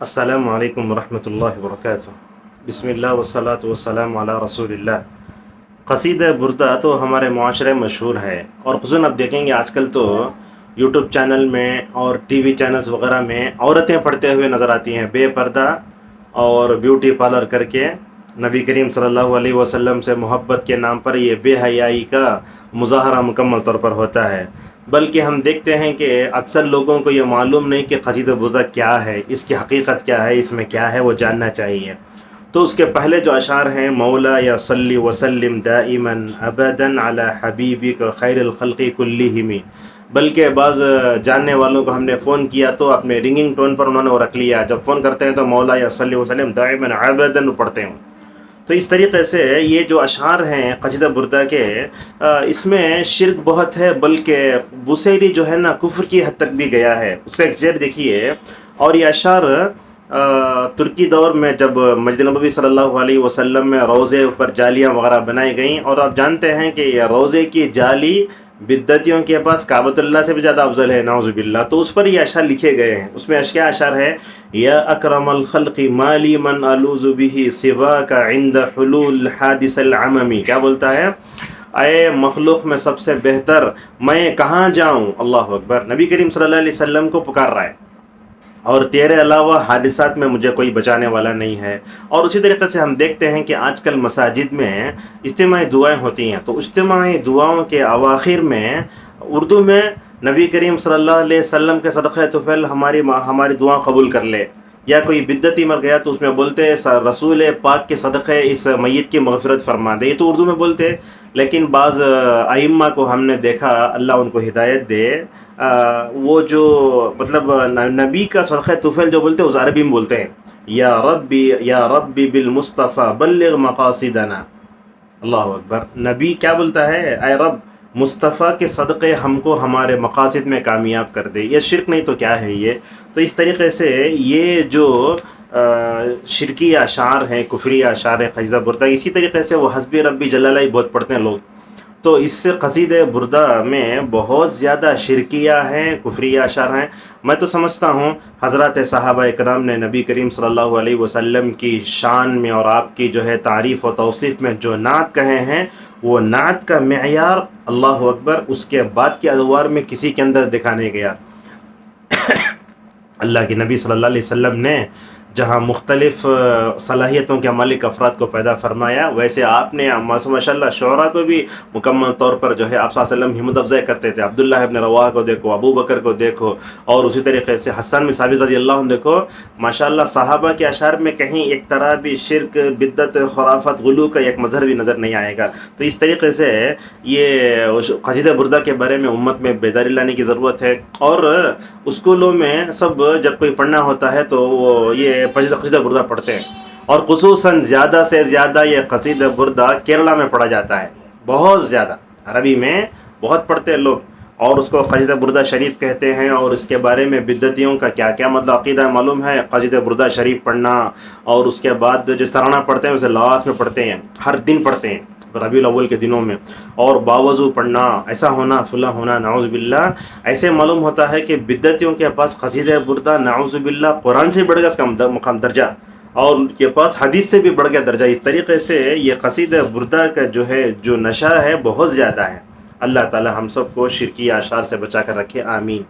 السلام علیکم ورحمۃ اللہ وبرکاتہ۔ بسم اللہ والصلاۃ والسلام علی رسول اللہ۔ قصیدہ بردہ تو ہمارے معاشرے مشہور ہے، اور خصوصاً اب دیکھیں گے آج کل تو یوٹیوب چینل میں اور ٹی وی چینلز وغیرہ میں عورتیں پڑھتے ہوئے نظر آتی ہیں بے پردہ، اور بیوٹی پارلر کر کے نبی کریم صلی اللہ علیہ وسلم سے محبت کے نام پر یہ بے حیائی کا مظاہرہ مکمل طور پر ہوتا ہے۔ بلکہ ہم دیکھتے ہیں کہ اکثر لوگوں کو یہ معلوم نہیں کہ قصیدہ بردہ کیا ہے، اس کی حقیقت کیا ہے، اس میں کیا ہے، وہ جاننا چاہیے۔ تو اس کے پہلے جو اشعار ہیں، مولا یا صلی وسلم دائما ابدا علی حبیبک خیر الخلق کلہم، بلکہ بعض جاننے والوں کو ہم نے فون کیا تو اپنے رنگنگ ٹون پر انہوں نے وہ رکھ لیا، جب فون کرتے ہیں تو مولا یا صلی وسلم دائما ابدا پڑھتے ہیں۔ تو اس طریقے سے یہ جو اشعار ہیں قصیدہ بردہ کے، اس میں شرک بہت ہے، بلکہ بوسیری جو ہے نا کفر کی حد تک بھی گیا ہے۔ اس کا ایک شعر دیکھیے، اور یہ اشعار ترکی دور میں جب مسجد نبوی صلی اللہ علیہ وسلم میں روضے پر جالیاں وغیرہ بنائی گئیں، اور آپ جانتے ہیں کہ یہ روضے کی جالی بدعتیوں کے پاس کعبۃ اللہ سے بھی زیادہ افضل ہے، نعوذ باللہ، تو اس پر یہ اشعار لکھے گئے ہیں۔ اس میں کیا اشعار ہے؟ یا اکرم الخلق ما لی من الوذ به سواک عند حلول حادث العمم، کیا بولتا ہے؟ اے مخلوق میں سب سے بہتر، میں کہاں جاؤں، اللہ اکبر، نبی کریم صلی اللہ علیہ وسلم کو پکار رہا ہے، اور تیرے علاوہ حادثات میں مجھے کوئی بچانے والا نہیں ہے۔ اور اسی طریقے سے ہم دیکھتے ہیں کہ آج کل مساجد میں اجتماعی دعائیں ہوتی ہیں، تو اجتماعی دعاؤں کے اواخر میں اردو میں نبی کریم صلی اللہ علیہ وسلم کے صدقہ طفیل ہماری دعا قبول کر لے، یا کوئی بدعتی مر گیا تو اس میں بولتے رسول پاک کے صدقے اس میت کی مغفرت فرما دے، یہ تو اردو میں بولتے۔ لیکن بعض ائمہ کو ہم نے دیکھا، اللہ ان کو ہدایت دے، وہ جو مطلب نبی کا صدقہ طفیل جو بولتے ہیں اس عربی میں بولتے ہیں، یا ربی بالمصطفیٰ بلغ مقاصدنا، اللہ اکبر، نبی کیا بولتا ہے؟ اے رب، مصطفیٰ کے صدقے ہم کو ہمارے مقاصد میں کامیاب کر دے۔ یہ شرک نہیں تو کیا ہے یہ؟ تو اس طریقے سے یہ جو شرکی اشعار ہیں، کفری اشعار ہیں قصیدہ بردہ، اسی طریقے سے وہ حسبی ربی جلالہ ہی بہت پڑھتے ہیں لوگ، تو اس سے قصیدہ بردہ میں بہت زیادہ شرکیہ ہیں، کفریہ اشعار ہیں۔ میں تو سمجھتا ہوں حضرات صحابہ اکرام نے نبی کریم صلی اللہ علیہ وسلم کی شان میں اور آپ کی جو ہے تعریف و توصیف میں جو نعت کہے ہیں، وہ نعت کا معیار، اللہ اکبر، اس کے بعد کے ادوار میں کسی کے اندر دکھا نہیں گیا۔ اللہ کے نبی صلی اللہ علیہ وسلم نے جہاں مختلف صلاحیتوں کے مالک افراد کو پیدا فرمایا، ویسے آپ نے ماشاء اللہ شعراء کو بھی مکمل طور پر جو ہے آپ صلی اللہ علیہ وسلم ہمت افزائی کرتے تھے۔ عبداللہ ابن رواحہ کو دیکھو، ابو بکر کو دیکھو، اور اسی طریقے سے حسن بن ثابت رضی اللہ عنہ دیکھو، ماشاء اللہ صحابہ کے اشعار میں کہیں ایک طرح بھی شرک، بدعت، خرافت، غلو کا ایک مظہر بھی نظر نہیں آئے گا۔ تو اس طریقے سے یہ قصیدہ بردہ کے بارے میں امت میں بیداری لانے کی ضرورت ہے، اور اسکولوں میں سب جب کوئی پڑھنا ہوتا ہے تو وہ یہ قصیدہ بردہ پڑھتے ہیں، اور خصوصاً زیادہ سے زیادہ یہ قصیدہ بردہ کیرلا میں پڑھا جاتا ہے، بہت زیادہ، عربی میں بہت پڑھتے ہیں لوگ، اور اس کو قصیدہ بردہ شریف کہتے ہیں۔ اور اس کے بارے میں بدعتیوں کا کیا کیا مطلب عقیدہ معلوم ہے؟ قصیدہ بردہ شریف پڑھنا، اور اس کے بعد جس طرح پڑھتے ہیں اسے لاسٹ میں پڑھتے ہیں، ہر دن پڑھتے ہیں ربیع الاول کے دنوں میں، اور باوضو پڑھنا، ایسا ہونا فلاں ہونا، نعوذ باللہ۔ ایسے معلوم ہوتا ہے کہ بدعتیوں کے پاس قصیدہ بردہ نعوذ باللہ قرآن سے بڑھ گیا اس کا مقام درجہ، اور ان کے پاس حدیث سے بھی بڑھ گیا درجہ۔ اس طریقے سے یہ قصیدہ بردہ کا جو نشہ ہے بہت زیادہ ہے۔ اللہ تعالی ہم سب کو شرکی اشعار سے بچا کر رکھے، آمین۔